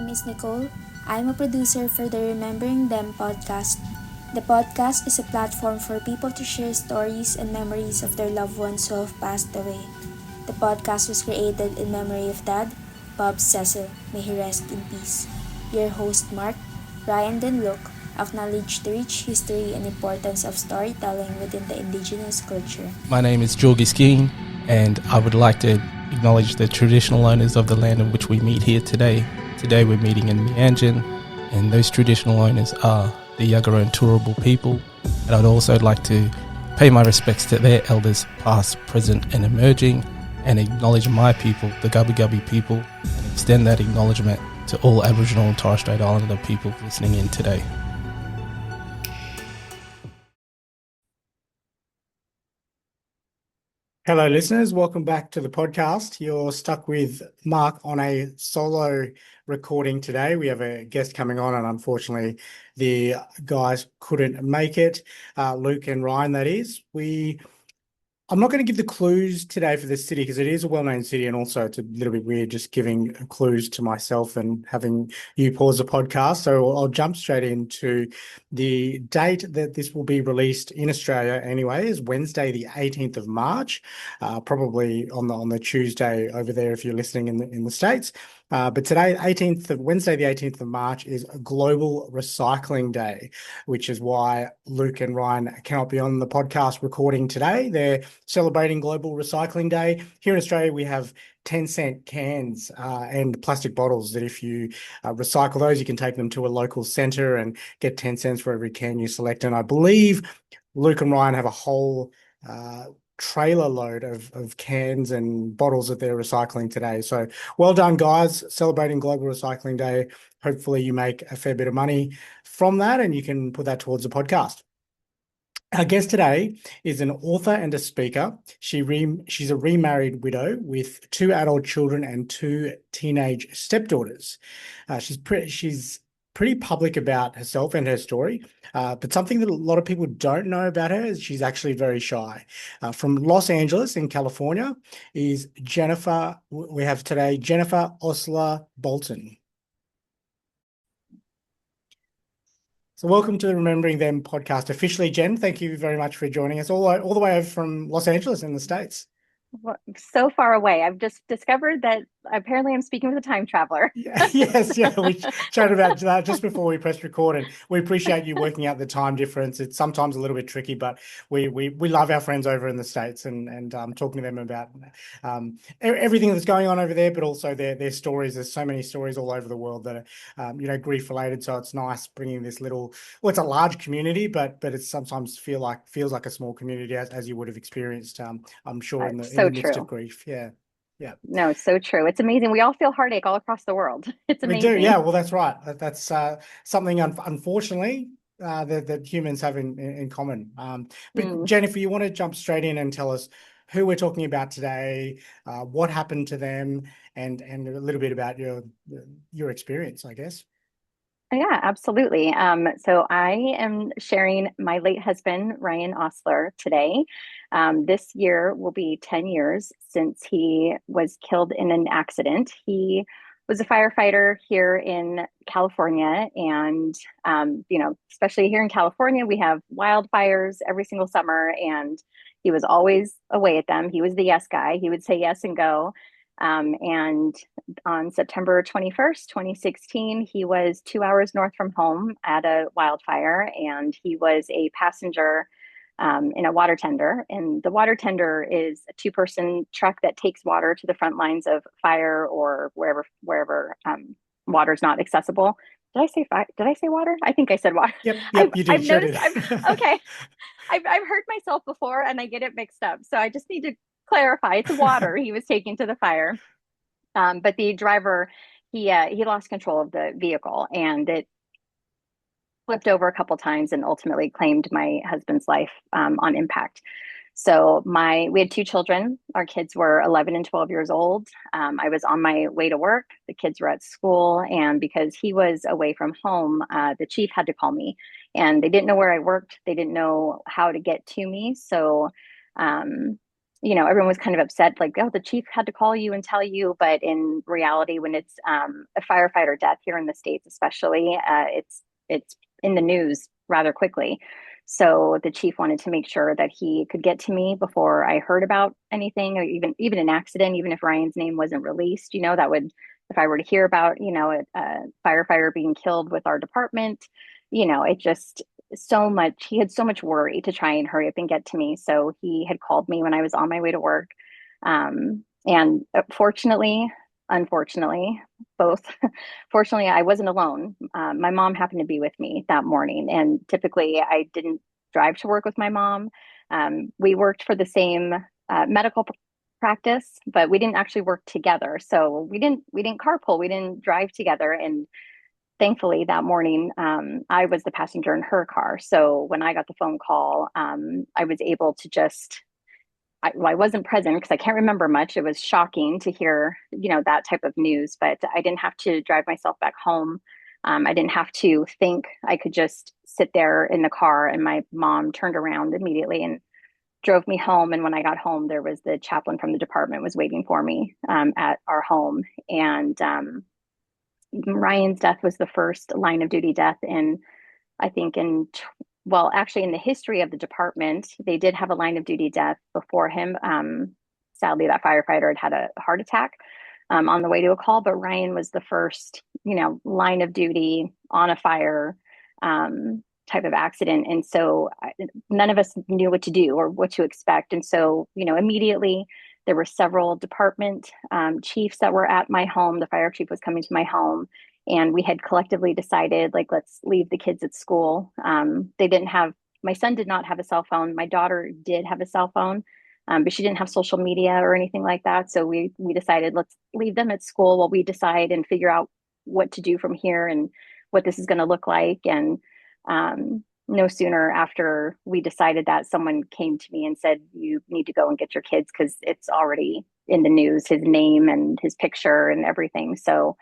name is Nicole. I'm a producer for the Remembering Them podcast. The podcast is a platform for people to share stories and memories of their loved ones who have passed away. The podcast was created in memory of Dad, Bob Cecil. May he rest in peace. Your host, Mark, Ryan, and Luke acknowledge the rich history and importance of storytelling within the indigenous culture. My name is Jorgi Skeen, and I would like to acknowledge the traditional owners of the land in which we meet here today. Today we're meeting in Meanjin, and those traditional owners are the Yagara and Turrbal people. And I'd also like to pay my respects to their elders, past, present and emerging, and acknowledge my people, the Gubbi Gubbi people, and extend that acknowledgement to all Aboriginal and Torres Strait Islander people listening in today. Hello, listeners. Welcome back to the podcast. You're stuck with Mark on a solo recording today. We have a guest coming on, and unfortunately, the guys couldn't make it. Luke and Ryan, that is. I'm not going to give the clues today for this city because it is a well-known city, and also it's a little bit weird just giving clues to myself and having you pause the podcast. So I'll jump straight into the date that this will be released in Australia. Anyway, is Wednesday, the 18th of March, probably on the Tuesday over there if you're listening in the States. But today, Wednesday, the 18th of March, is a Global Recycling Day, which is why Luke and Ryan cannot be on the podcast recording today. They're celebrating Global Recycling Day. Here in Australia, we have 10-cent cans and plastic bottles that if you recycle those, you can take them to a local centre and get 10 cents for every can you select. And I believe Luke and Ryan have a whole trailer load of cans and bottles that they're recycling today. So well done, guys, celebrating Global Recycling Day. Hopefully you make a fair bit of money from that and you can put that towards the podcast. Our guest today is an author and a speaker. She's a remarried widow with 2 adult children and 2 teenage stepdaughters. She's pretty public about herself and her story, but something that a lot of people don't know about her is she's actually very shy. From Los Angeles in California is Jennifer. We have today Jennifer Osler-Bolton. So welcome to the Remembering Them podcast. Officially, Jen, thank you very much for joining us all the way over from Los Angeles in the States. Well, so far away. I've just discovered that apparently I'm speaking with a time traveler. Yes, we chatted about that just before we pressed record, and we appreciate you working out the time difference. It's sometimes a little bit tricky, but we love our friends over in the States and talking to them about everything that's going on over there, but also their stories. There's so many stories all over the world that are grief related. So it's nice bringing this it's a large community, but it sometimes feels like a small community as you would have experienced. I'm sure in the midst of grief. Yeah. Yeah. No, it's so true. It's amazing. We all feel heartache all across the world. It's amazing. We do. Yeah. Well, that's right. That's something unfortunately that humans have in common. But Jennifer, you want to jump straight in and tell us who we're talking about today, what happened to them, and a little bit about your experience, I guess. Yeah, absolutely. So I am sharing my late husband, Ryan Osler, today. This year will be 10 years since he was killed in an accident. He was a firefighter here in California. And, especially here in California, we have wildfires every single summer. And he was always away at them. He was the yes guy. He would say yes and go. And on September 21st, 2016, he was 2 hours north from home at a wildfire, and he was a passenger in a water tender. And the water tender is a 2-person truck that takes water to the front lines of fire or wherever water's not accessible. Did I say water? I think I said water. Yep, you did. I've noticed. Okay. I've heard myself before, and I get it mixed up. So I just need to clarify, it's water he was taking to the fire. But the driver, he lost control of the vehicle, and it flipped over a couple times and ultimately claimed my husband's life on impact. So we had 2 children. Our kids were 11 and 12 years old. I was on my way to work. The kids were at school. And because he was away from home, the chief had to call me. And they didn't know where I worked. They didn't know how to get to me. So everyone was kind of upset, like, oh, the chief had to call you and tell you. But in reality, when it's a firefighter death here in the States, especially, it's in the news rather quickly. So the chief wanted to make sure that he could get to me before I heard about anything, or even an accident, even if Ryan's name wasn't released, that would, if I were to hear about, a firefighter being killed with our department, it just so much, he had so much worry to try and hurry up and get to me. So he had called me when I was on my way to work. And fortunately, unfortunately, both, fortunately, I wasn't alone. My mom happened to be with me that morning. And typically I didn't drive to work with my mom. We worked for the same medical practice, but we didn't actually work together. So we didn't carpool, we didn't drive together. And thankfully that morning, I was the passenger in her car. So when I got the phone call, I was able to just, I wasn't present because I can't remember much. It was shocking to hear, that type of news, but I didn't have to drive myself back home. I didn't have to think. I could just sit there in the car, and my mom turned around immediately and drove me home. And when I got home, there was the chaplain from the department was waiting for me at our home. And Ryan's death was the first line of duty death in, I think, well, actually, in the history of the department, they did have a line of duty death before him. Sadly, that firefighter had a heart attack on the way to a call, but Ryan was the first, line of duty on a fire type of accident. And so none of us knew what to do or what to expect. And so, immediately there were several department chiefs that were at my home. The fire chief was coming to my home, and we had collectively decided, like, let's leave the kids at school. They didn't have, my son did not have a cell phone. My daughter did have a cell phone, but she didn't have social media or anything like that. So we decided, let's leave them at school while we decide and figure out what to do from here and what this is going to look like. And no sooner after we decided that, someone came to me and said, you need to go and get your kids because it's already in the news, his name and his picture and everything. So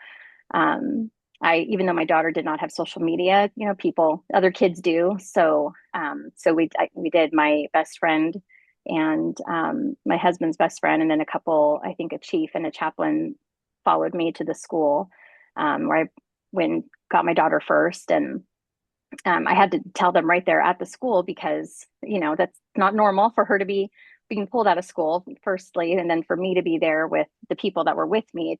even though my daughter did not have social media, other kids do. So we did. My best friend and my husband's best friend, and then a couple, I think a chief and a chaplain, followed me to the school where I went and got my daughter first. And I had to tell them right there at the school because, that's not normal for her to be being pulled out of school, firstly, and then for me to be there with the people that were with me.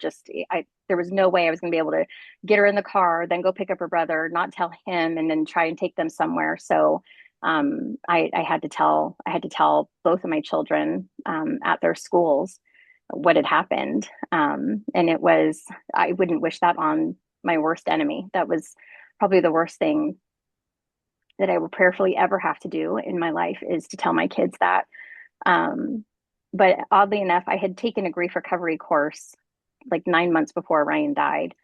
There was no way I was going to be able to get her in the car, then go pick up her brother, not tell him, and then try and take them somewhere. So I had to tell both of my children at their schools what had happened. And I wouldn't wish that on my worst enemy. That was probably the worst thing that I will prayerfully ever have to do in my life, is to tell my kids that. But oddly enough, I had taken a grief recovery course like 9 months before Ryan died.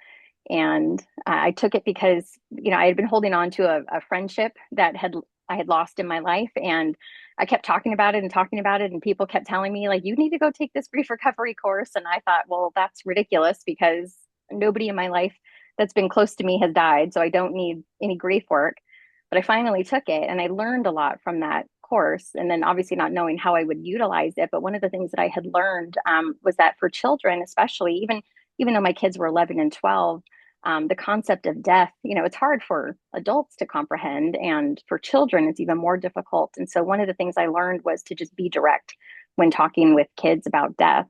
And I took it because, I had been holding on to a friendship that I had lost in my life. And I kept talking about it, and people kept telling me, like, you need to go take this grief recovery course. And I thought, well, that's ridiculous because nobody in my life that's been close to me has died. So I don't need any grief work. But I finally took it, and I learned a lot from that course. And then obviously not knowing how I would utilize it. But one of the things that I had learned was that for children, especially, even though my kids were 11 and 12, the concept of death, it's hard for adults to comprehend. And for children, it's even more difficult. And so one of the things I learned was to just be direct when talking with kids about death.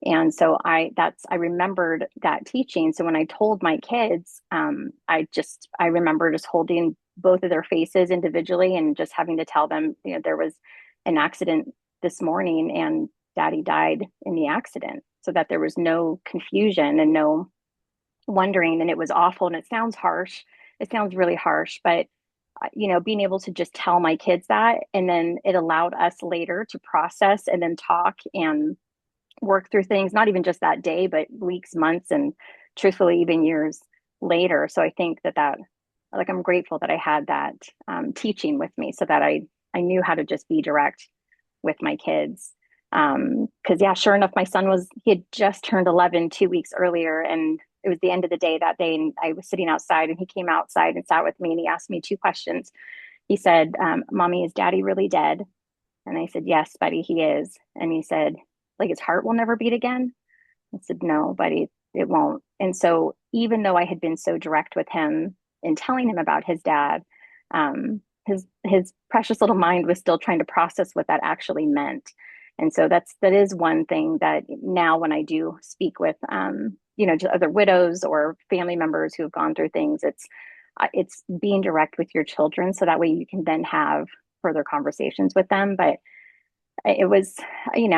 And so I remembered that teaching. So when I told my kids, I remember just holding both of their faces individually and just having to tell them, there was an accident this morning and Daddy died in the accident, so that there was no confusion and no wondering. And it was awful. And it sounds harsh. It sounds really harsh, but being able to just tell my kids that, and then it allowed us later to process and then talk and work through things, not even just that day, but weeks, months, and truthfully, even years later. So I think that like, I'm grateful that I had that teaching with me, so that I knew how to just be direct with my kids. Because yeah, sure enough, my son he had just turned 11 2 weeks earlier, and it was the end of the day that day, and I was sitting outside, and he came outside and sat with me, and he asked me two questions. He said, Mommy, is Daddy really dead? And I said, yes, buddy, he is. And he said, like his heart will never beat again. I said, no, buddy, it won't. And so even though I had been so direct with him in telling him about his dad, his precious little mind was still trying to process what that actually meant. And so that is one thing that now when I do speak with just other widows or family members who have gone through things, it's being direct with your children so that way you can then have further conversations with them. But it was, he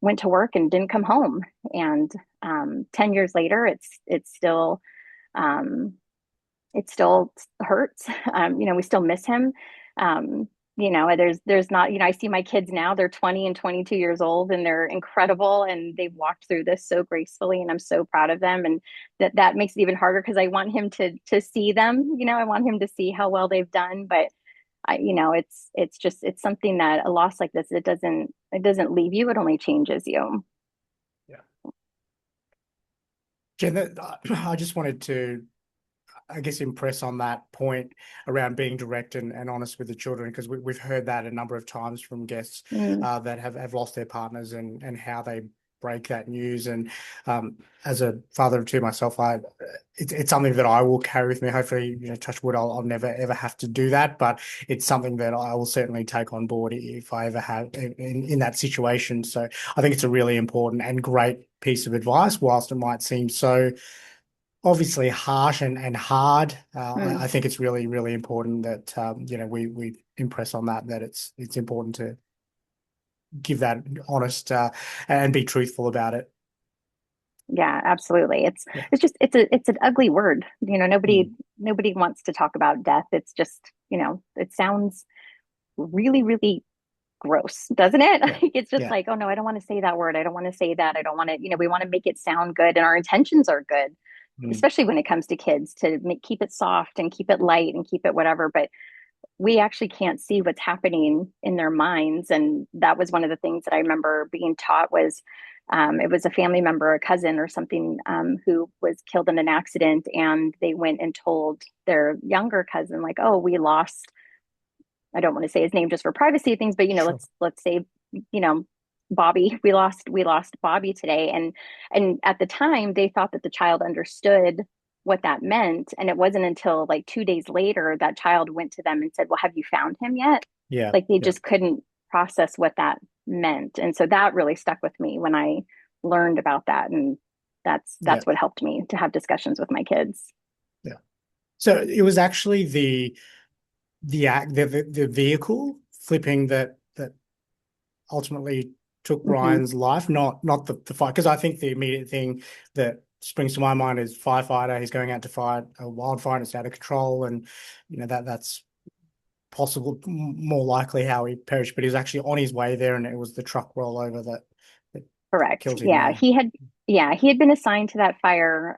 went to work and didn't come home. And 10 years later, um, it still hurts. We still miss him. There's not, I see my kids now, they're 20 and 22 years old and they're incredible and they've walked through this so gracefully and I'm so proud of them. And that makes it even harder because I want him to see them, I want him to see how well they've done. But it's something that a loss like this, it doesn't leave you. It only changes you. Yeah. Jen, I just wanted to, I guess, impress on that point around being direct and honest with the children, because we've heard that a number of times from guests Mm, that have lost their partners and how they break that news. And as a father of two myself, it's something that I will carry with me. Hopefully, touch wood, I'll never ever have to do that. But it's something that I will certainly take on board if I ever have in that situation. So I think it's a really important and great piece of advice, whilst it might seem so obviously harsh and hard. I mm. think it's really, really important that we impress on that it's important to give that honest and be truthful about it. Yeah, absolutely. It's Yeah. it's just it's an ugly word. Mm. Nobody wants to talk about death. It's just, it sounds really, really gross, doesn't it? Yeah. Like it's just Yeah. like, oh no, I don't want to say that word. I don't want to say that. I don't want to, we want to make it sound good and our intentions are good, Mm. especially when it comes to kids to keep it soft and keep it light and keep it whatever. But we actually can't see what's happening in their minds. And that was one of the things that I remember being taught was it was a family member, a cousin or something who was killed in an accident. And they went and told their younger cousin, like, oh, we lost, I don't want to say his name just for privacy things, but Sure. let's say, you know, Bobby, we lost Bobby today. And at the time they thought that the child understood what that meant. And it wasn't until like 2 days later that child went to them and said, well, have you found him yet? Yeah. Like they Yeah. just couldn't process what that meant. And so that really stuck with me when I learned about that. And Yeah. that's what helped me to have discussions with my kids. Yeah. So it was actually the vehicle flipping that ultimately took Mm-hmm. Ryan's life, not the fight. Because I think the immediate thing that springs to my mind is firefighter. He's going out to fight a wildfire and it's out of control, and that's possible, more likely how he perished. But he was actually on his way there, and it was the truck rollover that Correct. killed him there. Yeah, he had been assigned to that fire.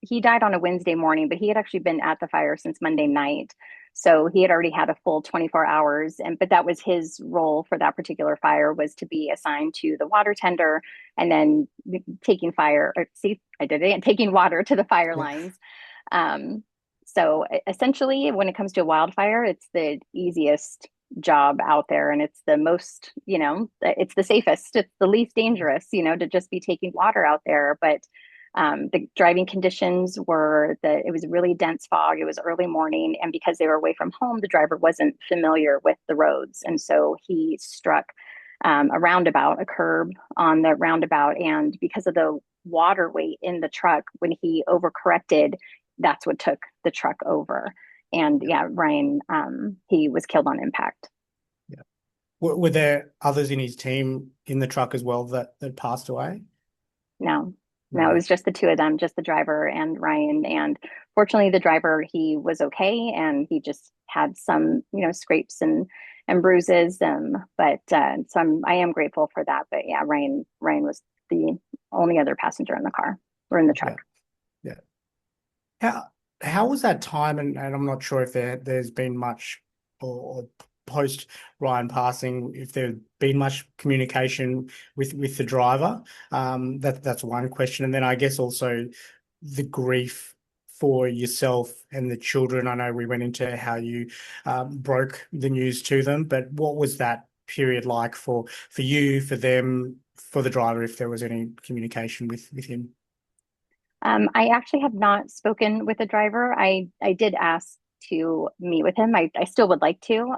He died on a Wednesday morning, but he had actually been at the fire since Monday night. So he had already had a full 24 hours. But that was his role for that particular fire, was to be assigned to the water tender and then taking fire, or see, I did it again, taking water to the fire Yeah, lines. So essentially, when it comes to a wildfire, it's the easiest job out there, and it's the most, it's the safest, it's the least dangerous, to just be taking water out there. But the driving conditions it was really dense fog, it was early morning, and because they were away from home, the driver wasn't familiar with the roads, and so he struck a curb on the roundabout, and because of the water weight in the truck, when he overcorrected, that's what took the truck over. And yeah, yeah, Ryan, he was killed on impact. yeah. Were there others in his team in the truck as well that passed away? No, no, it No. was just the two of them, just the driver and Ryan. And fortunately, the driver, he was okay, and he just had some, scrapes and bruises. So I am grateful for that. But yeah, Ryan was the only other passenger in the car or in the truck. Yeah. Yeah. How was that time? And I'm not sure if there's been much or post Ryan passing, if there's been much communication with the driver. That's one question. And then I guess also the grief for yourself and the children. I know we went into how you broke the news to them, but what was that period like for you, for them, for the driver, if there was any communication with him? I actually have not spoken with the driver. I did ask to meet with him. I still would like to.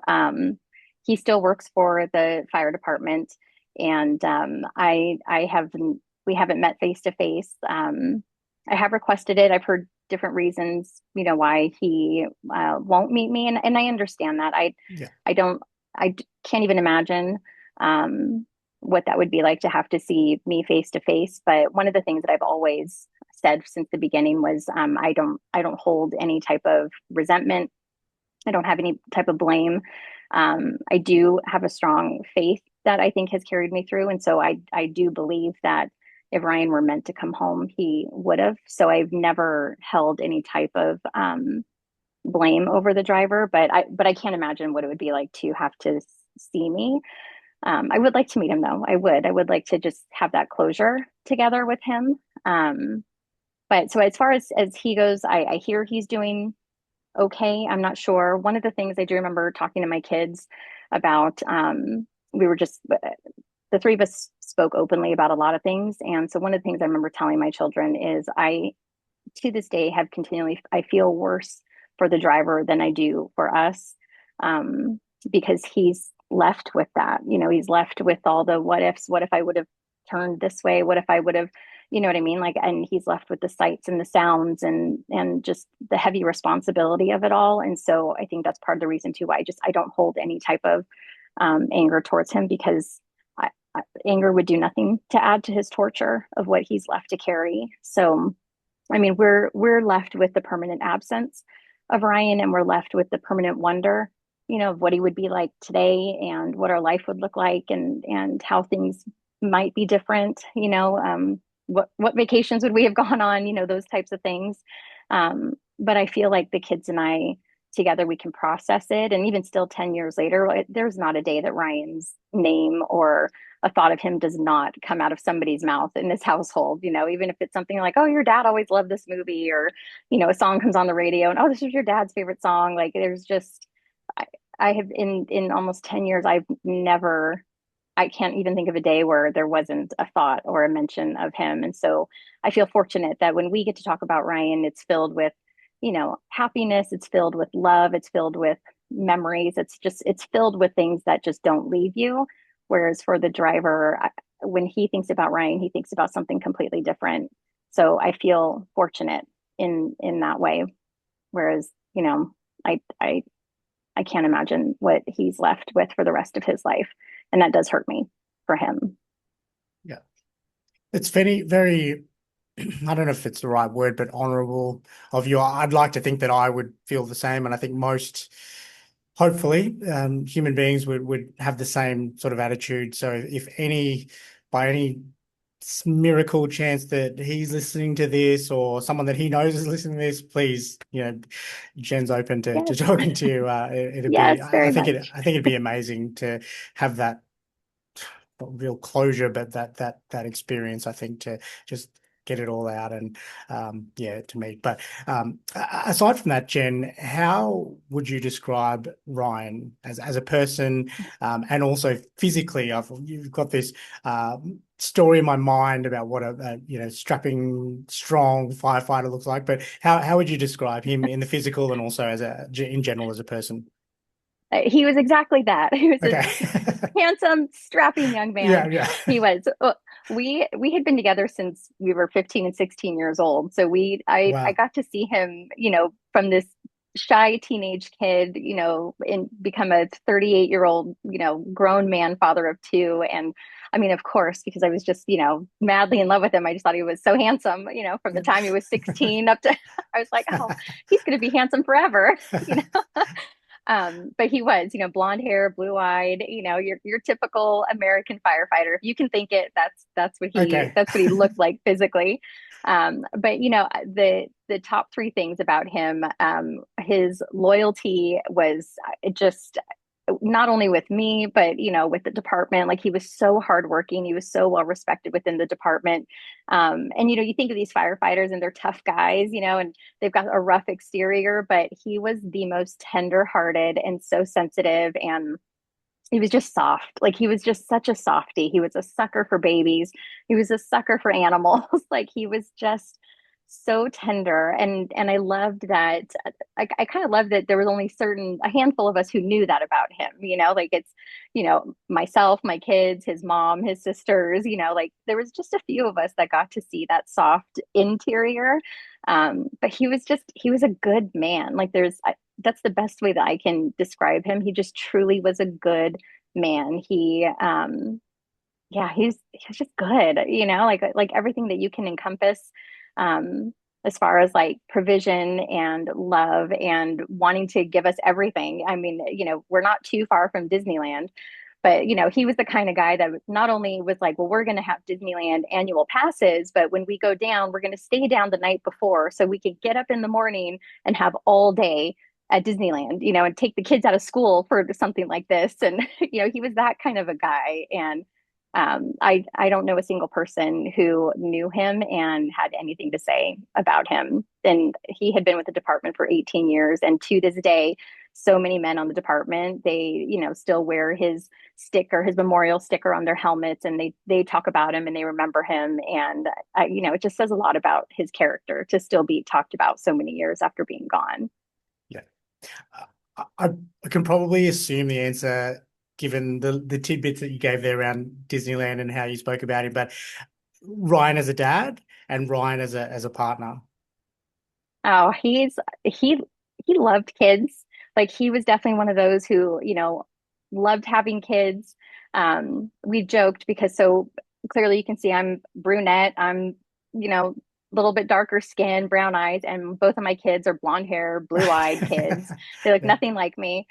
He still works for the fire department, and I haven't we haven't met face to face. I have requested it. I've heard different reasons, why he won't meet me, and I understand that. Yeah. I don't can't even imagine what that would be like to have to see me face to face. But one of the things that I've always said since the beginning was I don't hold any type of resentment. I don't have any type of blame. I do have a strong faith that I think has carried me through, and so I do believe that if Ryan were meant to come home, he would have. So I've never held any type of blame over the driver, but I can't imagine what it would be like to have to see me. I would like to meet him though. I would like to just have that closure together with him. But so as far as he goes, I hear he's doing okay. I'm not sure. One of the things I do remember talking to my kids about, we were just the three of us spoke openly about a lot of things. And so one of the things I remember telling my children is I, to this day, have continually, I feel worse for the driver than I do for us, because he's left with that. He's left with all the what ifs. What if I would have turned this way? What if I would have, you know what I mean? Like, and he's left with the sights and the sounds and just the heavy responsibility of it all. And so I think that's part of the reason too why I don't hold any type of anger towards him, because anger would do nothing to add to his torture of what he's left to carry. So, I mean, we're left with the permanent absence of Ryan, and we're left with the permanent wonder, of what he would be like today and what our life would look like, and how things might be different. What vacations would we have gone on? Those types of things. But I feel like the kids and I together, we can process it. And even still 10 years later, there's not a day that Ryan's name or a thought of him does not come out of somebody's mouth in this household, even if it's something like, oh, your dad always loved this movie, or, a song comes on the radio and, oh, this is your dad's favorite song. Like there's just, I have in almost 10 years, I can't even think of a day where there wasn't a thought or a mention of him. And so I feel fortunate that when we get to talk about Ryan, it's filled with, happiness, it's filled with love, it's filled with memories. It's filled with things that just don't leave you. Whereas for the driver, when he thinks about Ryan, he thinks about something completely different. So I feel fortunate in that way. Whereas, I can't imagine what he's left with for the rest of his life. And that does hurt me for him. Yeah. It's very, very, I don't know if it's the right word, but honorable of you. I'd like to think that I would feel the same. And I think most, hopefully, human beings would have the same sort of attitude. So if by any miracle chance that he's listening to this, or someone that he knows is listening to this, please, Jen's open to Yes. talking to you. It'd Yes, be, very I think much. it'd be amazing to have that, not real closure, but that experience, I think, to just get it all out and to meet. But aside from that, Jen, how would you describe Ryan as a person, and also physically? You've got this story in my mind about what a strapping, strong firefighter looks like. But how would you describe him in the physical and also in general as a person? He was exactly that. He was a Okay. handsome, strapping young man. Yeah. He was. We had been together since we were 15 and 16 years old. So I Wow. got to see him, from this shy teenage kid, and become a 38-year-old, grown man, father of two. And I mean, of course, because I was just, madly in love with him. I just thought he was so handsome, from the time he was 16 up to, I was like, oh, he's going to be handsome forever, But he was, blonde hair, blue eyed, your typical American firefighter. If you can think it, that's what Okay. he looked like physically. But the top three things about him, his loyalty was just not only with me, but with the department. Like he was so hardworking, he was so well respected within the department. And you think of these firefighters and they're tough guys, and they've got a rough exterior, but he was the most tender-hearted and so sensitive, and he was just soft. Like he was just such a softie. He was a sucker for babies. He was a sucker for animals. Like he was just so tender. And I loved that. I kind of loved that there was only a handful of us who knew that about him, like it's, myself, my kids, his mom, his sisters, like there was just a few of us that got to see that soft interior. But he was a good man. Like that's the best way that I can describe him. He just truly was a good man. Yeah, he's just good, like everything that you can encompass, as far as like provision and love and wanting to give us everything. I mean, we're not too far from Disneyland, but he was the kind of guy that not only was like, well, we're going to have Disneyland annual passes, but when we go down, we're going to stay down the night before so we could get up in the morning and have all day at Disneyland, and take the kids out of school for something like this. And, he was that kind of a guy. And I don't know a single person who knew him and had anything to say about him. And he had been with the department for 18 years. And to this day, so many men on the department, they, still wear his sticker, his memorial sticker on their helmets, and they talk about him and they remember him. And, it just says a lot about his character to still be talked about so many years after being gone. Yeah. I can probably assume the answer given the tidbits that you gave there around Disneyland and how you spoke about him, but Ryan as a dad and Ryan as a partner. Oh, he loved kids. Like he was definitely one of those who, loved having kids. We joked because so clearly you can see I'm brunette. I'm, a little bit darker skin, brown eyes, and both of my kids are blonde hair, blue-eyed kids. They look nothing like me.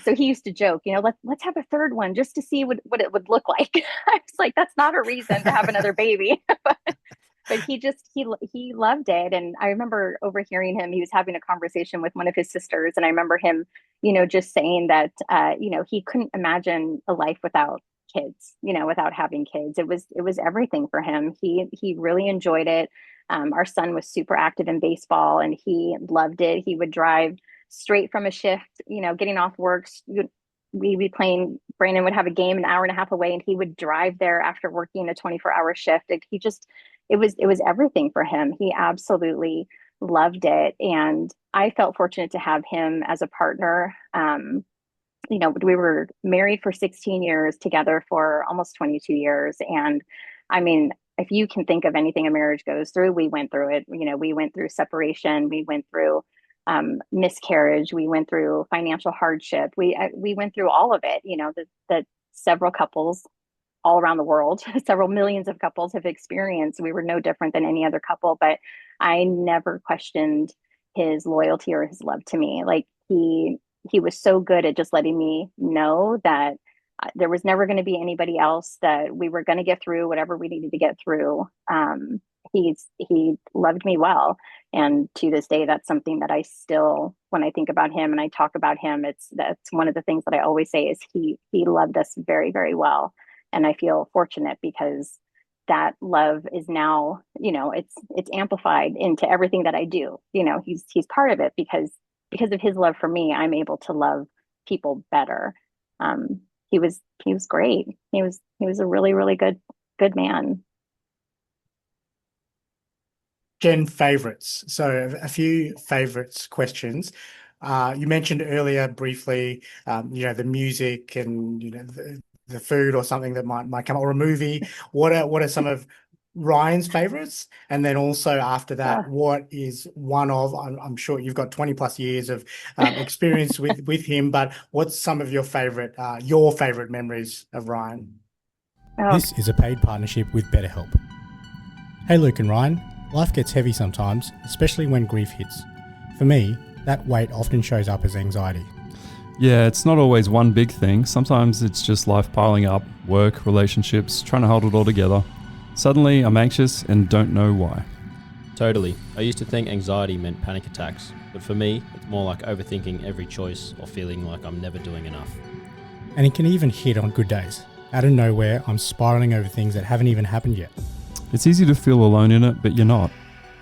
So he used to joke, let's have a third one just to see what it would look like. I was like, that's not a reason to have another baby. But he loved it. And I remember overhearing him, he was having a conversation with one of his sisters. And I remember him, just saying that, he couldn't imagine a life without kids, without having kids. It was everything for him. He really enjoyed it. Our son was super active in baseball and he loved it. He would drive straight from a shift, getting off work. We'd be playing, Brandon would have a game an hour and a half away and he would drive there after working a 24-hour shift. It was everything for him. He absolutely loved it. And I felt fortunate to have him as a partner. We were married for 16 years, together for almost 22 years. And I mean, if you can think of anything a marriage goes through, we went through it. We went through separation, we went through miscarriage, we went through financial hardship. We went through all of it, that several couples all around the world, several millions of couples have experienced. We were no different than any other couple, but I never questioned his loyalty or his love to me. Like he was so good at just letting me know that there was never going to be anybody else, that we were going to get through whatever we needed to get through. He loved me well. And to this day, that's something that I still, when I think about him and I talk about him, that's one of the things that I always say is he loved us very, very well. And I feel fortunate because that love is now, it's amplified into everything that I do. He's part of it because of his love for me, I'm able to love people better. He was great. He was a really, really good man. Jen, favorites. So a few favorites questions. You mentioned earlier briefly, the music and the food or something that might come up, or a movie. What are some of Ryan's favorites? And then also after that, what is one of? I'm sure you've got 20 plus years of experience with him, but what's some of your favorite memories of Ryan? This is a paid partnership with BetterHelp. Hey Luke and Ryan. Life gets heavy sometimes, especially when grief hits. For me, that weight often shows up as anxiety. Yeah, it's not always one big thing. Sometimes it's just life piling up, work, relationships, trying to hold it all together. Suddenly, I'm anxious and don't know why. Totally. I used to think anxiety meant panic attacks, but for me, it's more like overthinking every choice or feeling like I'm never doing enough. And it can even hit on good days. Out of nowhere, I'm spiraling over things that haven't even happened yet. It's easy to feel alone in it, but you're not.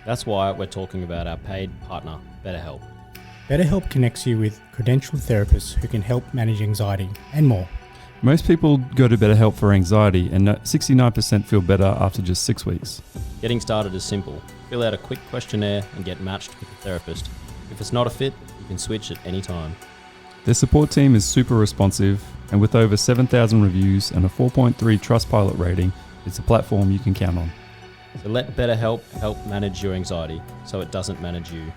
That's why we're talking about our paid partner, BetterHelp. BetterHelp connects you with credentialed therapists who can help manage anxiety and more. Most people go to BetterHelp for anxiety, and 69% feel better after just 6 weeks. Getting started is simple. Fill out a quick questionnaire and get matched with a therapist. If it's not a fit, you can switch at any time. Their support team is super responsive, and with over 7,000 reviews and a 4.3 Trustpilot rating, it's a platform you can count on. So let BetterHelp help manage your anxiety so it doesn't manage you.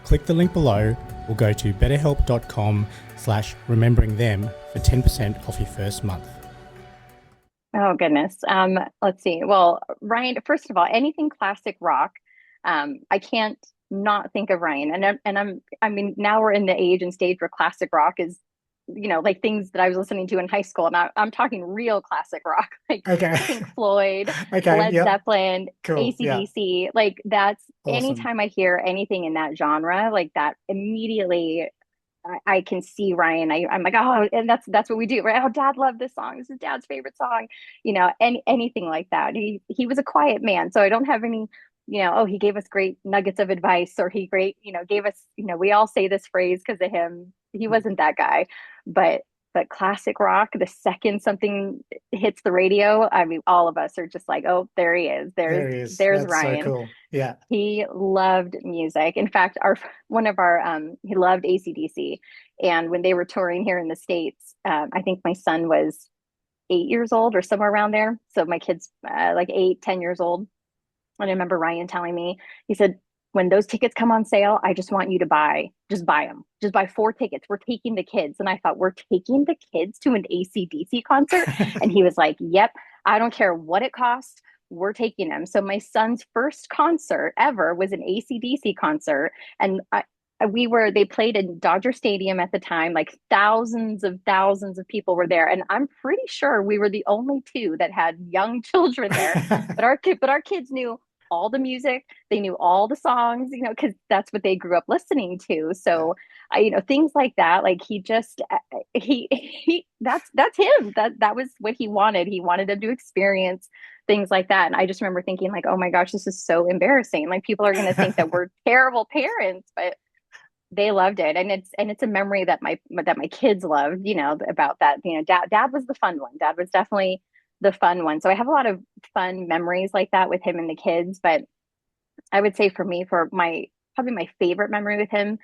Click the link below or go to betterhelp.com/rememberingthem for 10% off your first month. Oh goodness. Let's see. Well, Ryan, first of all, anything classic rock, I can't not think of Ryan. I mean, now we're in the age and stage where classic rock is, like things that I was listening to in high school. And I'm talking real classic rock, like Pink Floyd, Led Zeppelin, Cool. AC/DC. Like that's Awesome. anytime I hear anything in that genre, like that immediately I can see Ryan. I'm like, oh, and that's what we do, right? Oh, Dad loved this song. This is Dad's favorite song. Anything like that. He was a quiet man, so I don't have any. Oh, he gave us great nuggets of advice, or he gave us. We all say this phrase because of him. He wasn't that guy, but classic rock. The second something hits the radio, I mean, all of us are just like, oh, there he is. There he is. There's That's Ryan. So cool. Yeah. He loved music. In fact, he loved AC/DC. And when they were touring here in the States, I think my son was 8 years old or somewhere around there. So my kid's like 8, 10 years old. And I remember Ryan telling me, he said, when those tickets come on sale, I just want you to just buy them. Just buy 4 tickets. We're taking the kids. And I thought, we're taking the kids to an AC/DC concert? And he was like, yep, I don't care what it costs. We're taking them. So my son's first concert ever was an AC/DC concert. And they played in Dodger Stadium at the time, like thousands of people were there. And I'm pretty sure we were the only 2 that had young children there. But our kids knew all the music. They knew all the songs, because that's what they grew up listening to. So things like that, like that's him. That was what he wanted. He wanted them to experience things like that. And I just remember thinking like, oh my gosh, this is so embarrassing. Like people are going to think that we're terrible parents, but they loved it. And it's a memory that my kids loved, about that. Dad was the fun one. Dad was definitely the fun one. So I have a lot of fun memories like that with him and the kids. But I would say for me, probably my favorite memory with him,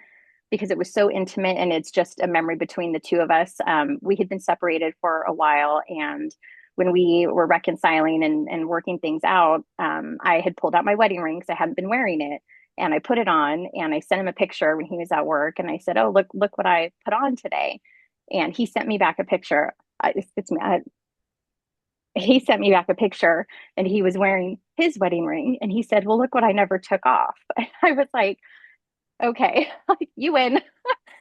because it was so intimate and it's just a memory between the 2 of us. We had been separated for a while, and when we were reconciling and working things out, I had pulled out my wedding ring because I hadn't been wearing it. And I put it on and I sent him a picture when he was at work. And I said, oh, look what I put on today. And he sent me back a picture. He sent me back a picture and he was wearing his wedding ring. And he said, well, look what I never took off. And I was like, okay, you win.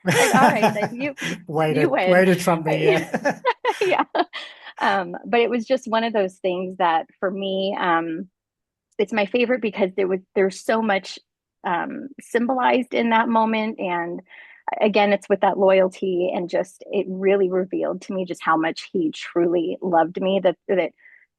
Like, all right, then you win. Way to trump me. Yeah. Yeah. But it was just one of those things that for me, it's my favorite because there's so much symbolized in that moment. And again, it's with that loyalty, and just it really revealed to me just how much he truly loved me, that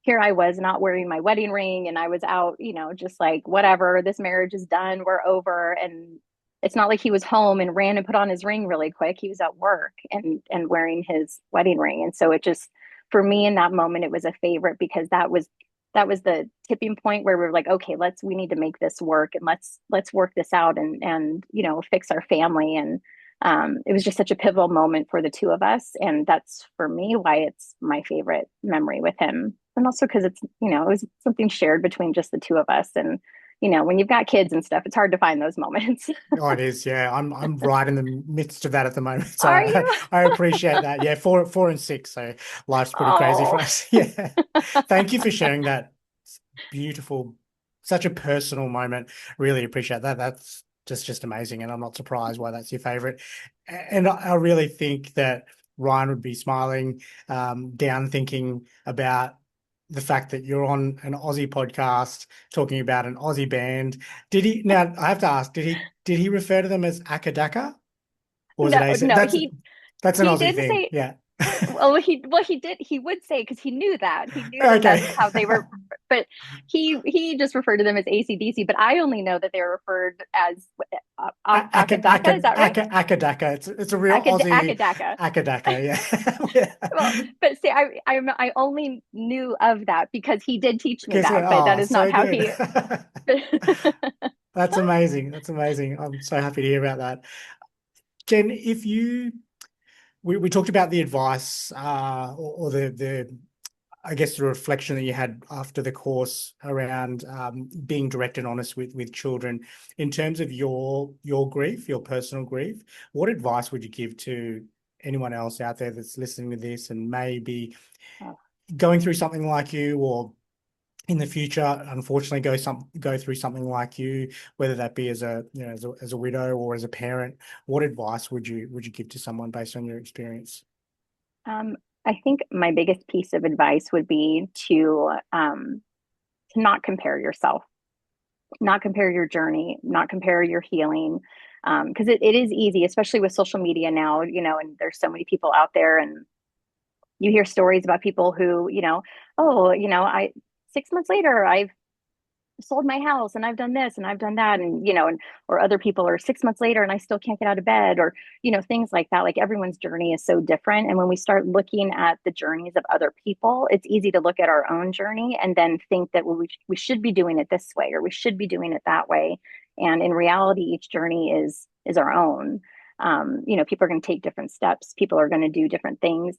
here I was not wearing my wedding ring and I was out, just like, whatever, this marriage is done, we're over. And it's not like he was home and ran and put on his ring really quick. He was at work and wearing his wedding ring. And so it just, for me in that moment, it was a favorite because that was the tipping point where we were like, okay, we need to make this work, and let's work this out and fix our family. And it was just such a pivotal moment for the 2 of us. And that's for me why it's my favorite memory with him. And also because it's, it was something shared between just the 2 of us. And, when you've got kids and stuff, it's hard to find those moments. Oh, it is. Yeah. I'm right in the midst of that at the moment. So Are you? I appreciate that. Yeah. 4 and 6. So life's pretty crazy for us. Yeah. Thank you for sharing that. Beautiful, such a personal moment. Really appreciate that. That's just amazing. And I'm not surprised why that's your favorite. And I really think that Ryan would be smiling down thinking about the fact that you're on an Aussie podcast talking about an Aussie band. Now I have to ask, did he refer to them as Akadaka? Or was No, it AC? no, That's an Aussie did thing. say, Yeah. He would say, because he knew that Okay. that's how they were, but he just referred to them as ACDC. But I only know that they were referred as Akadaka. Is that right? Akadaka. It's a real Aussie Akadaka. Akadaka. Yeah. Yeah. Well, but see, I only knew of that because he did teach me Okay, so, that, but that is not so how good. he. That's amazing. That's amazing. I'm so happy to hear about that. Jen, if you we talked about the advice or the I guess the reflection that you had after the course around being direct and honest with children. In terms of your grief, your personal grief, what advice would you give to anyone else out there that's listening to this and maybe going through something like you, or in the future, unfortunately, go through something like you, whether that be as a as a widow or as a parent? What advice would you give to someone based on your experience? I think my biggest piece of advice would be to not compare yourself, not compare your journey, not compare your healing. Because it is easy, especially with social media now, and there's so many people out there, and you hear stories about people who, oh, I 6 months later, I've sold my house and I've done this and I've done that, and or other people are 6 months later and I still can't get out of bed, or things like that. Like, everyone's journey is so different, and when we start looking at the journeys of other people, it's easy to look at our own journey and then think that, well, we should be doing it this way or we should be doing it that way. And in reality, each journey is our own. People are going to take different steps, people are going to do different things,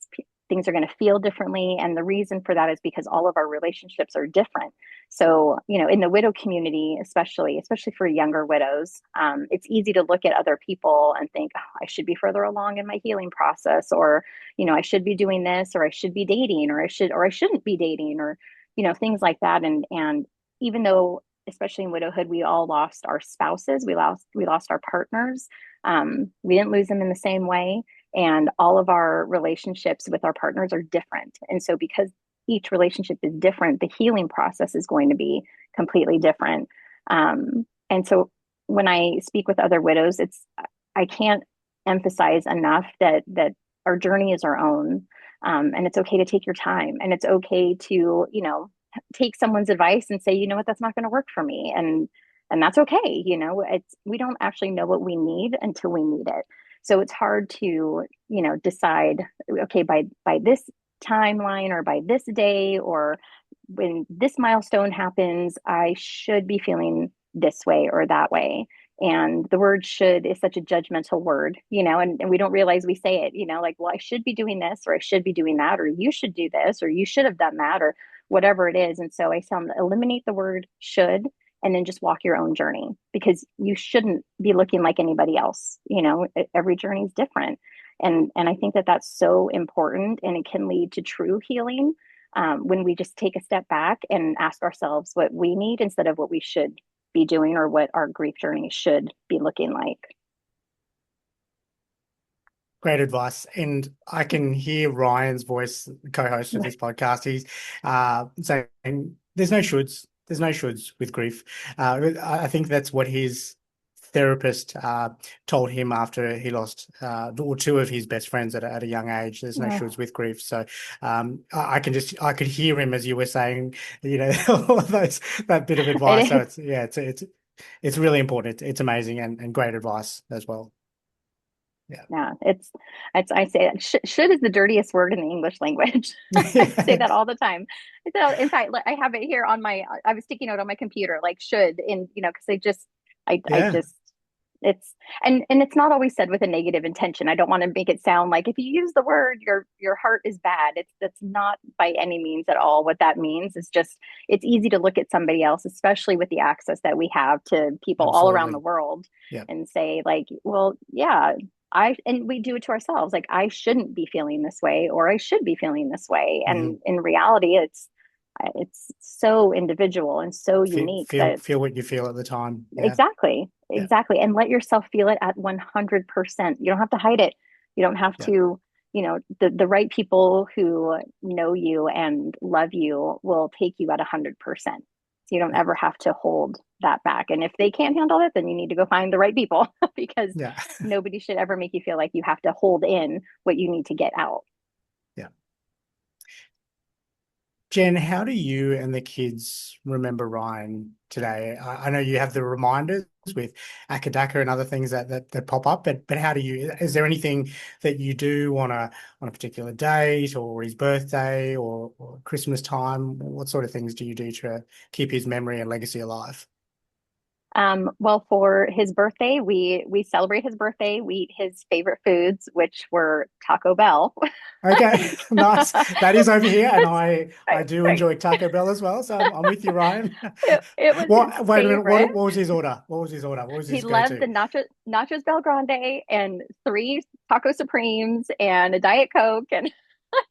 things are going to feel differently, and the reason for that is because all of our relationships are different. So, in the widow community, especially for younger widows, it's easy to look at other people and think, oh, I should be further along in my healing process, or, I should be doing this, or I should be dating, or I shouldn't be dating, or, things like that. And even though, especially in widowhood, we all lost our spouses, we lost our partners. We didn't lose them in the same way. And all of our relationships with our partners are different. And so, because each relationship is different, the healing process is going to be completely different. And so, when I speak with other widows, I can't emphasize enough that our journey is our own, and it's okay to take your time, and it's okay to take someone's advice and say, you know what, that's not going to work for me, and that's okay. We don't actually know what we need until we need it. So it's hard to decide, okay, by this timeline or by this day or when this milestone happens, I should be feeling this way or that way. And the word should is such a judgmental word, and we don't realize we say it, like, well, I should be doing this, or I should be doing that, or you should do this, or you should have done that, or whatever it is. And so I tell them, eliminate the word should, and then just walk your own journey, because you shouldn't be looking like anybody else. Every journey is different. And I think that that's so important, and it can lead to true healing when we just take a step back and ask ourselves what we need instead of what we should be doing or what our grief journey should be looking like. Great advice. And I can hear Ryan's voice, the co-host of this podcast. He's saying there's no shoulds. There's no shoulds with grief. I think that's what his therapist told him after he lost two of his best friends at a young age. There's no shoulds with grief. So I could hear him as you were saying, all of that bit of advice. So it's really important. It's amazing and great advice as well. Yeah, it's I say should is the dirtiest word in the English language. I say that all the time. So, in fact, I have it here on I have a sticky note on my computer, like should, because I just it's and it's not always said with a negative intention. I don't want to make it sound like if you use the word, your heart is bad. That's not by any means at all what that means. It's just, it's easy to look at somebody else, especially with the access that we have to people all around the world, and say, like, well, yeah, and we do it to ourselves. Like, I shouldn't be feeling this way, or I should be feeling this way. And in reality, it's so individual and so unique. Feel what you feel at the time. Yeah. Exactly. And let yourself feel it at 100%. You don't have to hide it. You don't have to, the right people who know you and love you will take you at 100%. So you don't ever have to hold that back. And if they can't handle it, then you need to go find the right people, because nobody should ever make you feel like you have to hold in what you need to get out. Jen, how do you and the kids remember Ryan today? I know you have the reminders with Akadaka and other things that pop up, but how do you? Is there anything that you do on a particular date or his birthday or Christmas time? What sort of things do you do to keep his memory and legacy alive? Well, for his birthday, we celebrate his birthday. We eat his favorite foods, which were Taco Bell. Okay, nice. That is over here, and I Right, do right. enjoy Taco Bell as well. So I'm with you, Ryan. It was his What? Wait a minute. favorite. What was his order? What was his order? What was He his loved go-to? the nachos Bel Grande and three Taco Supremes and a Diet Coke and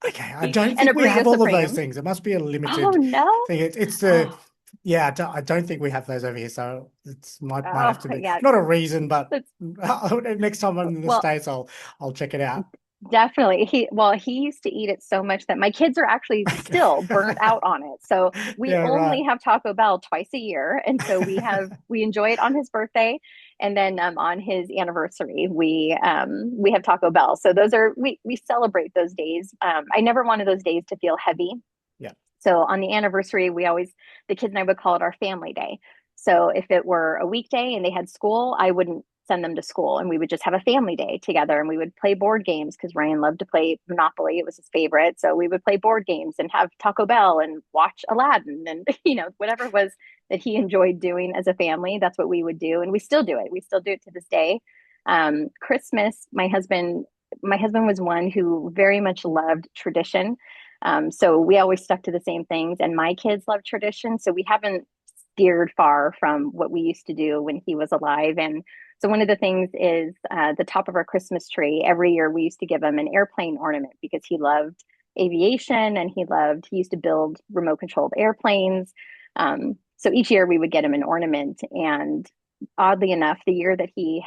Okay, I don't and a think we have burrito all of those supreme. things. It must be a Oh limited no. thing. It's the Oh, yeah. I don't think we have those over here, so it's might have oh to be yeah. not a reason, but That's, next time I'm in the well, States, I'll check it out. definitely. He used to eat it so much that my kids are actually still burnt out on it. So we Yeah, only right. have Taco Bell twice a year. And so we enjoy it on his birthday and then on his anniversary we have Taco Bell. So those are we celebrate those days. I never wanted those days to feel heavy. Yeah. So on the anniversary, the kids and I would call it our family day. So if it were a weekday and they had school, I wouldn't send them to school and we would just have a family day together and we would play board games because Ryan loved to play Monopoly. It was his favorite. So we would play board games and have Taco Bell and watch Aladdin and, whatever it was that he enjoyed doing as a family, that's what we would do. And we still do it. We still do it to this day. Christmas, my husband was one who very much loved tradition. So we always stuck to the same things, and my kids love tradition. So we haven't steered far from what we used to do when he was alive. And so one of the things is the top of our Christmas tree. Every year we used to give him an airplane ornament because he loved aviation and he used to build remote controlled airplanes. So each year we would get him an ornament. And oddly enough, the year that he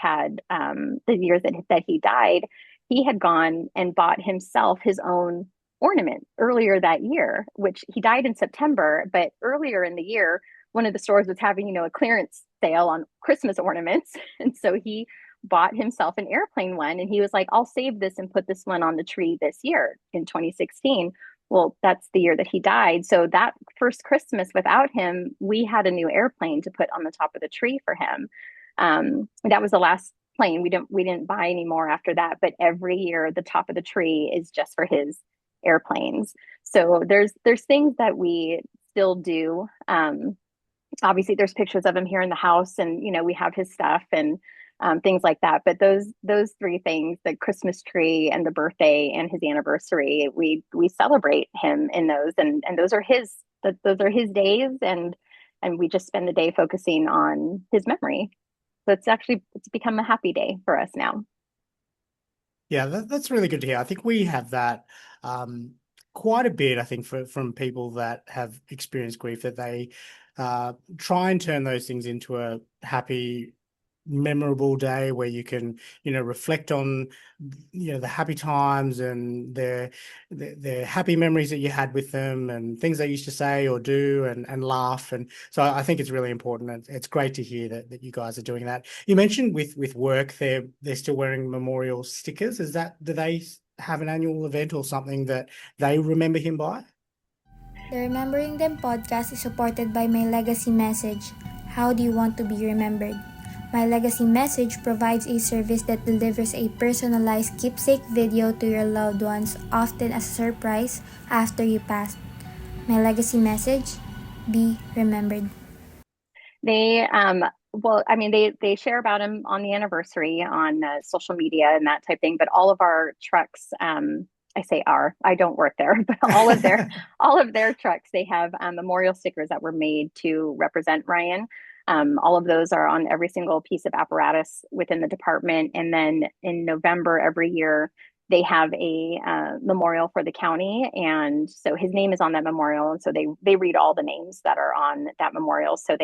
died, he had gone and bought himself his own ornament earlier that year, which he died in September. But earlier in the year, one of the stores was having, a clearance sale on Christmas ornaments. And so he bought himself an airplane one and he was like, I'll save this and put this one on the tree this year in 2016. Well, that's the year that he died. So that first Christmas without him, we had a new airplane to put on the top of the tree for him. That was the last plane. We didn't buy any more after that. But every year, the top of the tree is just for his airplanes. So there's things that we still do. Obviously, there's pictures of him here in the house, and we have his stuff and things like that. But those three things, the Christmas tree and the birthday and his anniversary, we celebrate him in those, and those are his days, and we just spend the day focusing on his memory. So it's become a happy day for us now. Yeah, that's really good to hear. I think we have that quite a bit, I think, from people that have experienced grief, that they try and turn those things into a happy, memorable day where you can, reflect on, the happy times and their happy memories that you had with them and things they used to say or do and laugh. And so I think it's really important. And it's great to hear that you guys are doing that. You mentioned with work, they're still wearing memorial stickers. Do they have an annual event or something that they remember him by? The Remembering Them podcast is supported by my legacy message. How do you want to be remembered? My legacy message provides a service that delivers a personalized keepsake video to your loved ones, often as a surprise after you pass. My legacy message: be remembered. They well, I mean, they share about him on the anniversary on social media and that type thing. But all of our trucks, I say I don't work there, but all of their trucks, they have memorial stickers that were made to represent Ryan. All of those are on every single piece of apparatus within the department. And then in November every year, they have a memorial for the county, and so his name is on that memorial. And so they read all the names that are on that memorial. So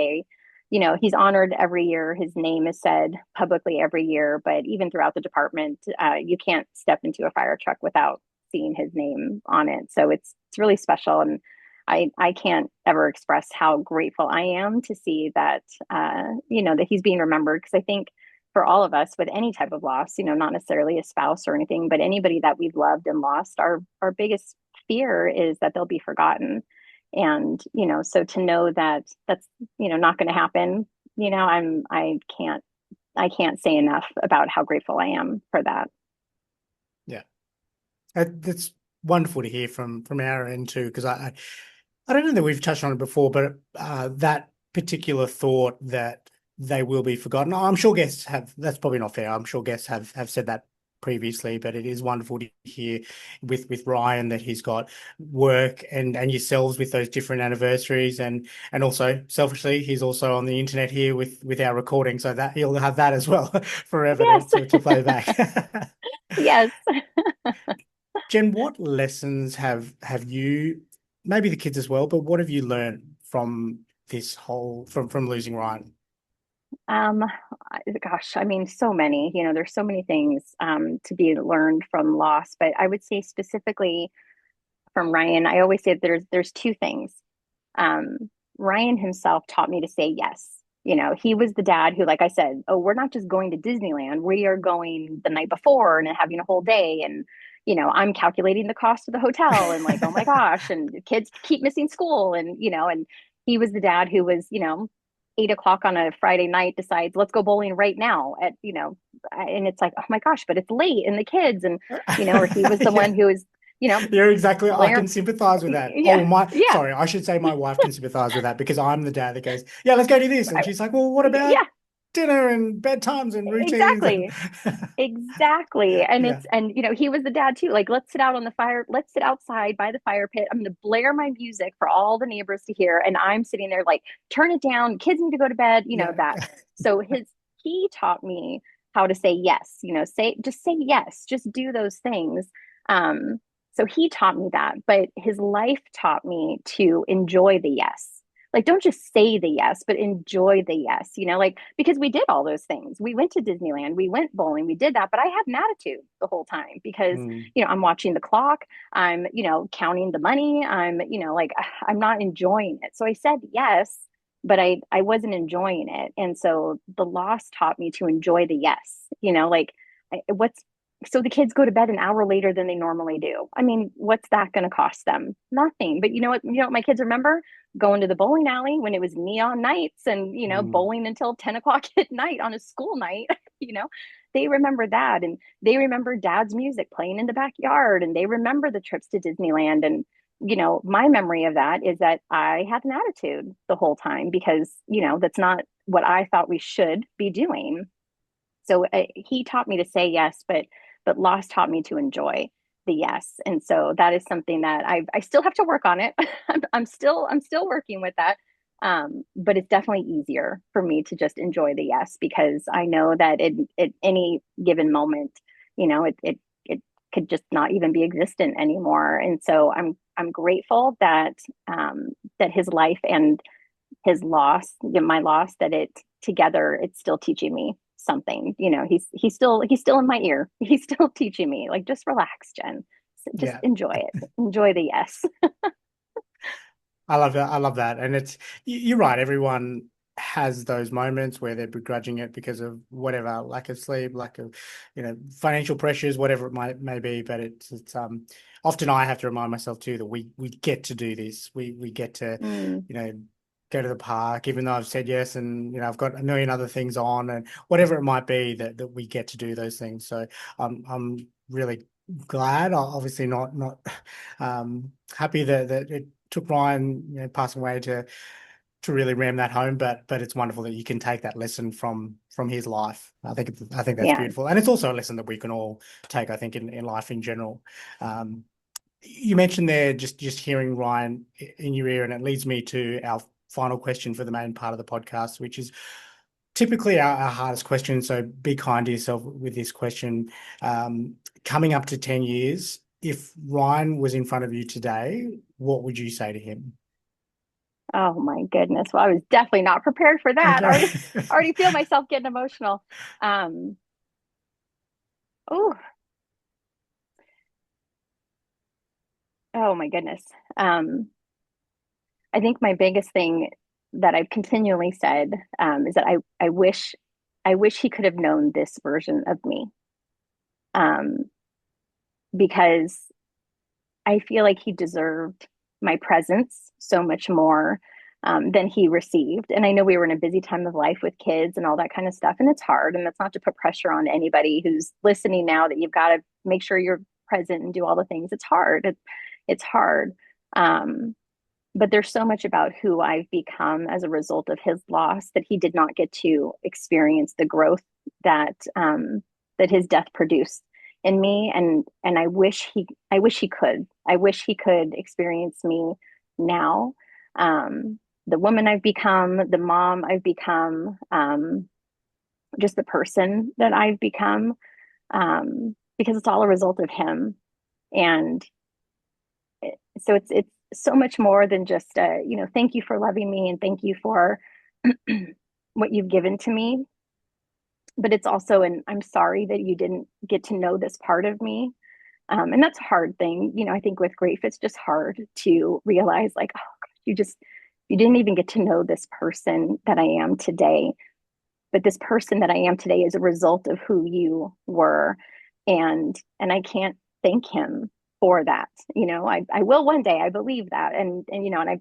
he's honored every year. His name is said publicly every year, but even throughout the department, you can't step into a fire truck without seeing his name on it. So it's really special, and I can't ever express how grateful I am to see that that he's being remembered, because I think for all of us with any type of loss, not necessarily a spouse or anything, but anybody that we've loved and lost, our biggest fear is that they'll be forgotten. And, so to know that that's, not going to happen, I can't say enough about how grateful I am for that. Yeah. That's wonderful to hear from our end too, because I don't know that we've touched on it before, but that particular thought that they will be forgotten. I'm sure guests have. That's probably not fair. I'm sure guests have said that previously, but it is wonderful to hear with Ryan that he's got work and yourselves with those different anniversaries, and also selfishly he's also on the internet here with our recording, so that he'll have that as well forever Yes. to play back. Yes. Jen, what lessons have you, maybe the kids as well, but what have you learned from this whole from losing Ryan? Um, Gosh, I mean, so many, there's so many things to be learned from loss, but I would say specifically from Ryan, I always say there's two things. Um, Ryan himself taught me to say yes. He was the dad who, like I said, oh, we're not just going to Disneyland. We are going the night before and having a whole day. And, I'm calculating the cost of the hotel and like, oh my gosh, and the kids keep missing school. And he was the dad who was, 8 o'clock on a Friday night decides, let's go bowling right now and it's like, oh my gosh, but it's late and the kids or he was the Yeah. one who was, You're exactly. I Blair. can sympathize with that. Yeah. Oh my, Yeah. sorry, I should say my wife can sympathize with that because I'm the dad that goes, yeah, let's go do this, and she's like, well, what about Yeah, dinner and bedtimes and routines and exactly. Exactly. And yeah, he was the dad too. Like, let's sit outside by the fire pit. I'm going to blare my music for all the neighbors to hear. And I'm sitting there like, turn it down. Kids need to go to bed, yeah, that. So he taught me how to say yes, just say yes, just do those things. Um, so he taught me that, but his life taught me to enjoy the yes. Like, don't just say the yes, but enjoy the yes, like, because we did all those things. We went to Disneyland, we went bowling, we did that, but I had an attitude the whole time because, mm, I'm watching the clock, I'm, counting the money, I'm, like, I'm not enjoying it. So I said yes, but I wasn't enjoying it. And so the loss taught me to enjoy the yes, like, what's, so the kids go to bed an hour later than they normally do. I mean, what's that going to cost them? Nothing. But you know what my kids remember? Going to the bowling alley when it was neon nights and, mm, bowling until 10 o'clock at night on a school night, you know, they remember that. And they remember dad's music playing in the backyard and they remember the trips to Disneyland. And, my memory of that is that I had an attitude the whole time because, that's not what I thought we should be doing. So he taught me to say yes, but loss taught me to enjoy the yes. And so that is something that I still have to work on it. I'm still working with that. But it's definitely easier for me to just enjoy the yes because I know that at any given moment, it could just not even be existent anymore. And so I'm grateful that that his life and his loss, my loss, that it together, it's still teaching me something. He's still in my ear. He's still teaching me, like, just relax, Jen. Just yeah. enjoy it. Enjoy the yes. I love that. I love that. And you're right. Everyone has those moments where they're begrudging it because of whatever, lack of sleep, lack of, financial pressures, whatever it may be. But it's often I have to remind myself too that we get to do this. We get to, Mm, go to the park, even though I've said yes, and I've got a million other things on, and whatever it might be that we get to do those things. So I'm really glad. Obviously not happy that it took Ryan, passing away to really ram that home, but it's wonderful that you can take that lesson from his life. I think that's yeah. beautiful, and it's also a lesson that we can all take. I think in life in general. You mentioned there just hearing Ryan in your ear, and it leads me to our final question for the main part of the podcast, which is typically our hardest question. So be kind to yourself with this question. Coming up to 10 years, if Ryan was in front of you today, what would you say to him? Oh my goodness. Well, I was definitely not prepared for that. Okay. Already feel myself getting emotional. Um, oh, oh my goodness. Um, I think my biggest thing that I've continually said is that I wish he could have known this version of me. Um, because I feel like he deserved my presence so much more than he received. And I know we were in a busy time of life with kids and all that kind of stuff, and it's hard. And that's not to put pressure on anybody who's listening now that you've got to make sure you're present and do all the things. It's hard. It's hard. But there's so much about who I've become as a result of his loss that he did not get to experience the growth that that his death produced in me. And I wish he could. I wish he could experience me now. The woman I've become, the mom I've become, just the person that I've become, because it's all a result of him. And so it's so much more than just thank you for loving me and thank you for what you've given to me, but it's also an I'm sorry that you didn't get to know this part of me. And that's a hard thing. I think with grief it's just hard to realize, like, oh gosh, you didn't even get to know this person that I am today, but this person that I am today is a result of who you were. And I can't thank him for that. I will one day. I believe that. And I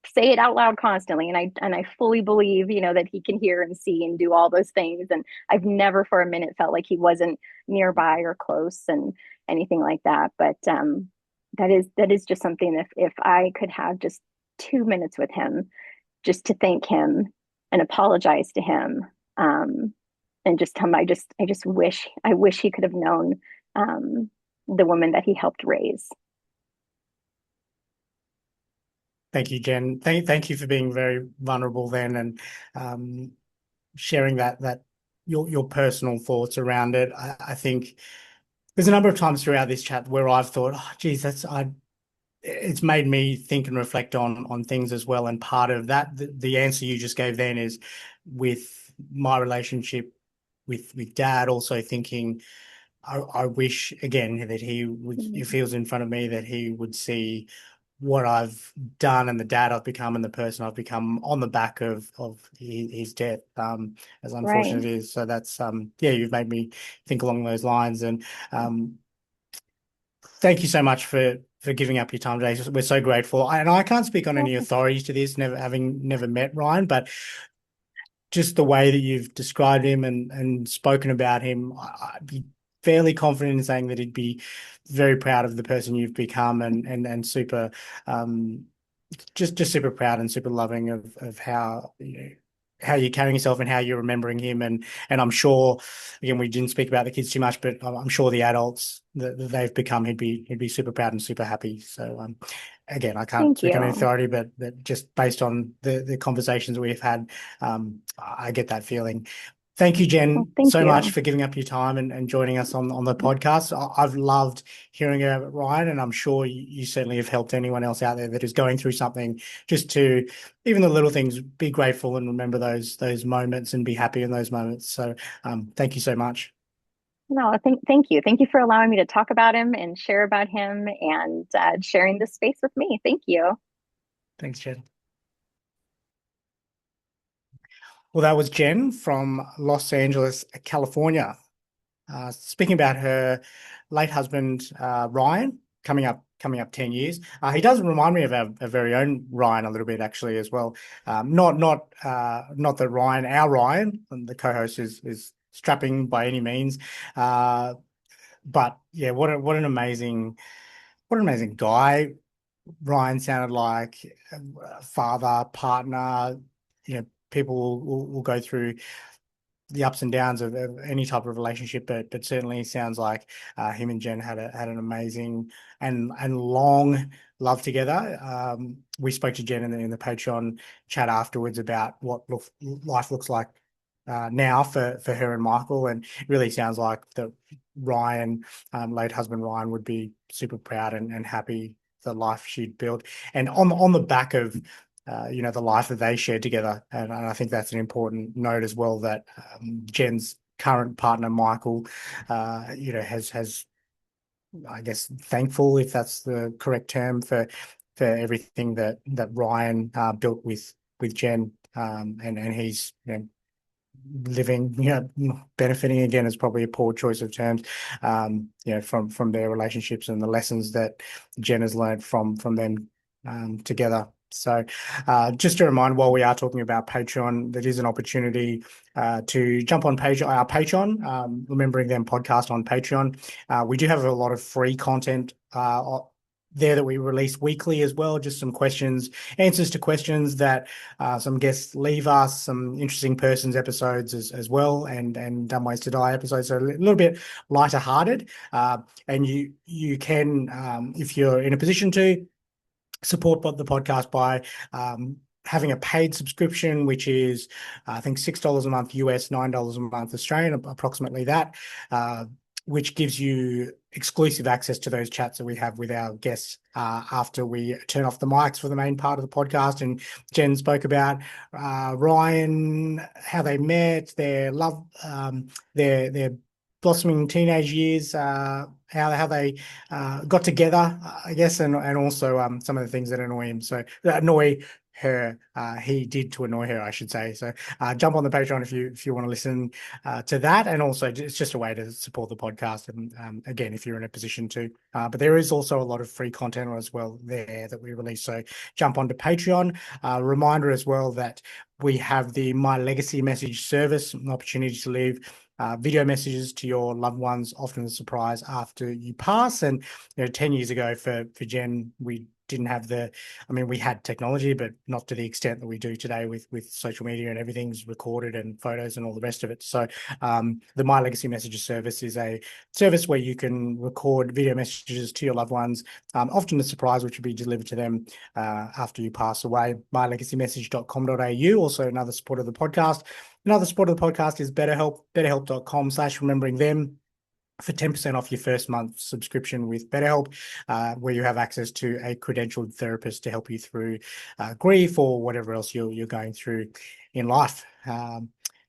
say it out loud constantly. And I fully believe, that he can hear and see and do all those things. And I've never for a minute felt like he wasn't nearby or close and anything like that. But that is just something, if I could have just 2 minutes with him, just to thank him and apologize to him, and just tell him I just wish he could have known the woman that he helped raise. Thank you, Jen. Thank you for being very vulnerable then, and sharing that your personal thoughts around it. I think there's a number of times throughout this chat where I've thought, oh, geez, it's made me think and reflect on things as well. And part of that, the answer you just gave then is with my relationship with Dad, also thinking, I wish again that if he was in front of me, that he would see what I've done and the dad I've become and the person I've become on the back of his death, as unfortunate Right. it is. So that's you've made me think along those lines. And thank you so much for giving up your time today. We're so grateful. And I can't speak on any authority to this, having never met Ryan, but just the way that you've described him and spoken about him, I'd be fairly confident in saying that he'd be very proud of the person you've become, and super, just super proud and super loving of how how you're carrying yourself and how you're remembering him. And I'm sure, again, we didn't speak about the kids too much, but I'm sure the adults that they've become, he'd be super proud and super happy. So again, I can't Thank speak on any you. authority, but just based on the conversations we've had, I get that feeling. Thank you, Well, Jen, thank so much you. for giving up your time and joining us on the podcast. I've loved hearing about Ryan, and I'm sure you certainly have helped anyone else out there that is going through something, just to, even the little things, be grateful and remember those moments and be happy in those moments. So thank you so much. No, thank you. Thank you for allowing me to talk about him and share about him, and sharing this space with me. Thank you. Thanks, Jen. Well, that was Jen from Los Angeles, California, speaking about her late husband, Ryan, coming up 10 years. He does remind me of our very own Ryan a little bit, actually, as well. Not that Ryan, our Ryan, the co-host, is strapping by any means. But yeah, what an amazing guy Ryan sounded like. Father, partner. People will go through the ups and downs of any type of relationship, but certainly sounds like him and Jen had an amazing and long love together. We spoke to Jen in the Patreon chat afterwards about what life looks like now for her and Michael, and it really sounds like the Ryan, late husband Ryan, would be super proud and happy the life she'd built, and on the back of the life that they shared together. And I think that's an important note as well, that Jen's current partner, Michael, has, I guess, thankful, if that's the correct term, for everything that Ryan built with Jen, and he's living, benefiting, again, is probably a poor choice of terms, from their relationships and the lessons that Jen has learned from them together. So just a reminder, while we are talking about Patreon, that is an opportunity to jump on our Patreon, Remembering Them podcast on Patreon. We do have a lot of free content there that we release weekly as well, just some answers to questions that some guests leave us, some interesting persons episodes as well, and Dumb Ways to Die episodes are a little bit lighter hearted. And you can, if you're in a position to, support the podcast by having a paid subscription, which is I think $6 a month US, $9 a month Australian, approximately that, which gives you exclusive access to those chats that we have with our guests after we turn off the mics for the main part of the podcast. And Jen spoke about Ryan, how they met, their love, their blossoming teenage years, how they got together, I guess, and also some of the things that annoy him. So annoy her, he did to annoy her, I should say. So jump on the Patreon if you want to listen to that, and also it's just a way to support the podcast. And again, if you're in a position to, but there is also a lot of free content as well there that we release. So jump onto Patreon. Reminder as well that we have the My Legacy message service, an opportunity to leave video messages to your loved ones, often a surprise after you pass. And 10 years ago for Jen, we didn't have we had technology, but not to the extent that we do today with social media, and everything's recorded and photos and all the rest of it. So the My Legacy Messages service is a service where you can record video messages to your loved ones, often a surprise, which will be delivered to them after you pass away. mylegacymessage.com.au, also another support of the podcast. Another support of the podcast is BetterHelp, betterhelp.com/remembering them, for 10% off your first month subscription with BetterHelp, where you have access to a credentialed therapist to help you through grief or whatever else you're going through in life.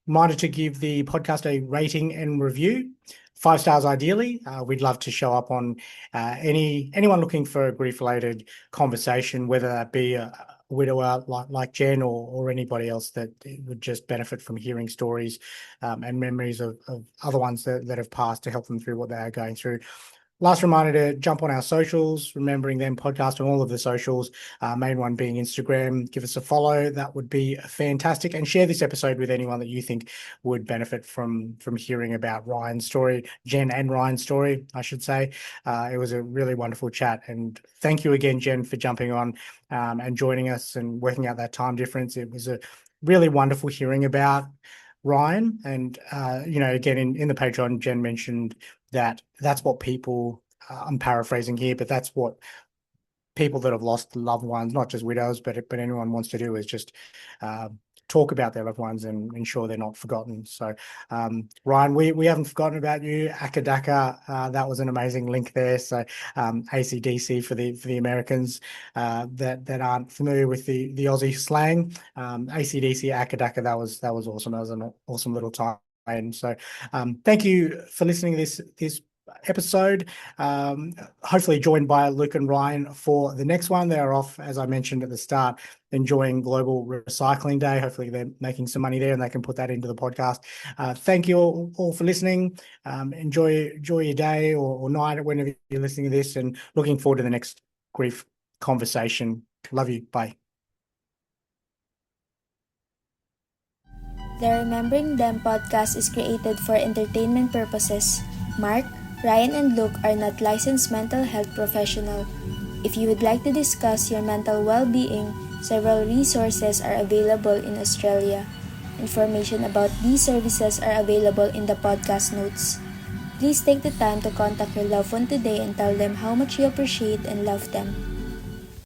Reminder to give the podcast a rating and review. 5 stars ideally. We'd love to show up on anyone looking for a grief-related conversation, whether that be a widower like Jen or anybody else that would just benefit from hearing stories and memories of other ones that have passed, to help them through what they are going through. Last reminder to jump on our socials, Remembering Them podcast on all of the socials, main one being Instagram. Give us a follow. That would be fantastic. And share this episode with anyone that you think would benefit from hearing about Ryan's story, Jen and Ryan's story, I should say. It was a really wonderful chat. And thank you again, Jen, for jumping on and joining us and working out that time difference. It was a really wonderful hearing about Ryan. And, again, in the Patreon, Jen mentioned that's what people, I'm paraphrasing here, but that's what people that have lost loved ones, not just widows, but anyone wants to do, is just talk about their loved ones and ensure they're not forgotten. So Ryan, we haven't forgotten about you. Akadaka, that was an amazing link there. So ACDC for the Americans that aren't familiar with the Aussie slang, ACDC, Akadaka, that was awesome. That was an awesome little time. And so thank you for listening to this episode. Hopefully joined by Luke and Ryan for the next one. They're off, as I mentioned at the start, enjoying Global Recycling Day. Hopefully they're making some money there and they can put that into the podcast. Thank you all for listening. Enjoy your day or night whenever you're listening to this, and looking forward to the next grief conversation. Love you. Bye. The Remembering Them podcast is created for entertainment purposes. Mark, Ryan, and Luke are not licensed mental health professionals. If you would like to discuss your mental well-being, several resources are available in Australia. Information about these services are available in the podcast notes. Please take the time to contact your loved one today and tell them how much you appreciate and love them.